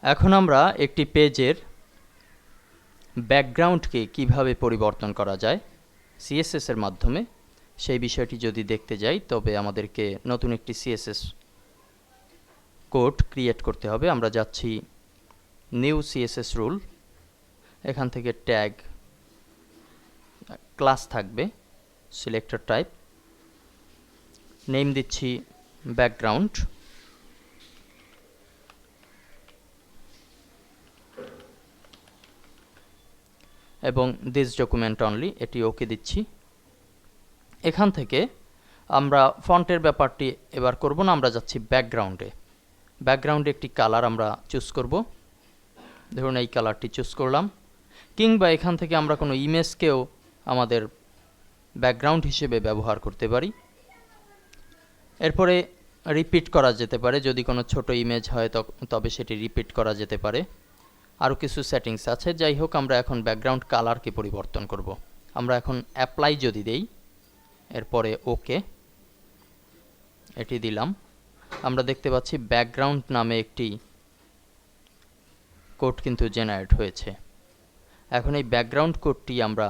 এখন আমরা একটি পেজের ব্যাকগ্রাউন্ডকে কিভাবে পরিবর্তন করা যায় সিএসএস এর মাধ্যমে সেই বিষয়টি যদি দেখতে যাই, তবে আমাদেরকে নতুন একটি সিএসএস কোড ক্রিয়েট করতে হবে। আমরা যাচ্ছি নিউ সিএসএস রুল, এখান থেকে ট্যাগ ক্লাস থাকবে, সিলেক্টর টাইপ, নেম দিচ্ছি ব্যাকগ্রাউন্ড, এবং দিস ডকুমেন্ট অনলি, এটি ওকে দিচ্ছি। এখান থেকে আমরা ফন্টের ব্যাপারটি এবার করব না, আমরা যাচ্ছি ব্যাকগ্রাউন্ডে। ব্যাকগ্রাউন্ডে একটি কালার আমরা চুজ করব, ধরুন এই কালারটি চুজ করলাম। কিংবা এখান থেকে আমরা কোনো ইমেজকেও আমাদের ব্যাকগ্রাউন্ড হিসেবে ব্যবহার করতে পারি। এরপরে রিপিট করা যেতে পারে, যদি কোনো ছোট ইমেজ হয় তবে সেটি রিপিট করা যেতে পারে। আরও কিছু সেটিংস আছে। যাই হোক, আমরা এখন ব্যাকগ্রাউন্ড কালারকে পরিবর্তন করব। আমরা এখন অ্যাপ্লাই যদি দেই, এরপরে ওকে এটি দিলাম, আমরা দেখতে পাচ্ছি ব্যাকগ্রাউন্ড নামে একটি কোড কিন্তু জেনারেট হয়েছে। এখন এই ব্যাকগ্রাউন্ড কোডটি আমরা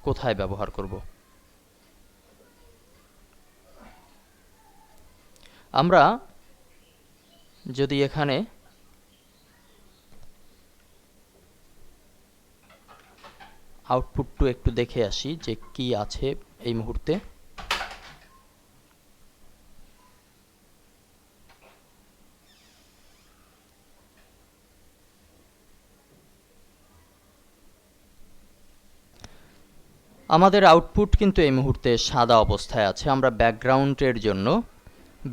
কোথায় ব্যবহার করব? আমরা যদি এখানে আউটপুটটি একটু দেখে আসি যে কি আছে এই মুহূর্তে। আমাদের আউটপুট কিন্তু এই মুহূর্তে সাদা অবস্থায় আছে। আমরা ব্যাকগ্রাউন্ডের জন্য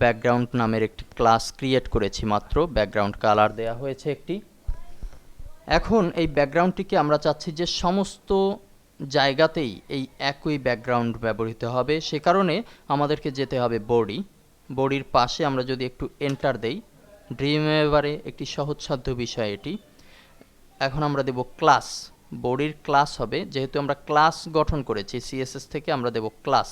ব্যাকগ্রাউন্ড নামের একটি ক্লাস ক্রিয়েট করেছি মাত্র, ব্যাকগ্রাউন্ড কালার দেয়া হয়েছে একটি। এখন এই ব্যাকগ্রাউন্ডটিকে আমরা চাচ্ছি যে সমস্ত জায়গাতেই এই একই ব্যাকগ্রাউন্ড ব্যবহৃত হবে। সে কারণে আমাদেরকে যেতে হবে বডির পাশে আমরা যদি একটু এন্টার দেই, ড্রিমওয়েভারে একটি সহজসাধ্য বিষয় এটি। এখন আমরা দেব ক্লাস, বডির ক্লাস হবে, যেহেতু আমরা ক্লাস গঠন করেছি সিএসএস থেকে, আমরা দেব ক্লাস।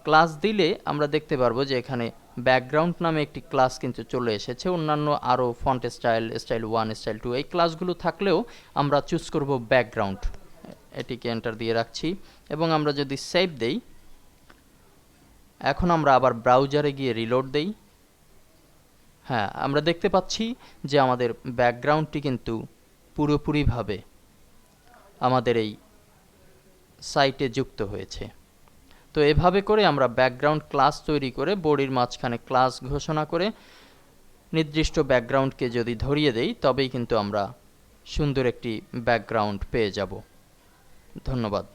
ক্লাস দিলে আমরা দেখতে পারবো যে এখানে ব্যাকগ্রাউন্ড নামে একটি ক্লাস কিন্তু চলে এসেছে। অন্যান্য আরও ফন্ট স্টাইল, স্টাইল 1, স্টাইল 2 এই ক্লাসগুলো থাকলেও আমরা চুজ করব ব্যাকগ্রাউন্ড। এটিকে এন্টার দিয়ে রাখছি এবং আমরা যদি সেভ দেই, এখন আমরা আবার ব্রাউজারে গিয়ে রিলোড দেই। হ্যাঁ, আমরা দেখতে পাচ্ছি যে আমাদের ব্যাকগ্রাউন্ডটি কিন্তু পুরোপুরিভাবে আমাদের এই সাইটে যুক্ত হয়েছে। তো এভাবে করে আমরা ব্যাকগ্রাউন্ড ক্লাস তৈরি করে বডির মাঝখানে ক্লাস ঘোষণা করে নির্দিষ্ট ব্যাকগ্রাউন্ডকে যদি ধরিয়ে দেই, তবেই কিন্তু আমরা সুন্দর একটি ব্যাকগ্রাউন্ড পেয়ে যাব। ধন্যবাদ।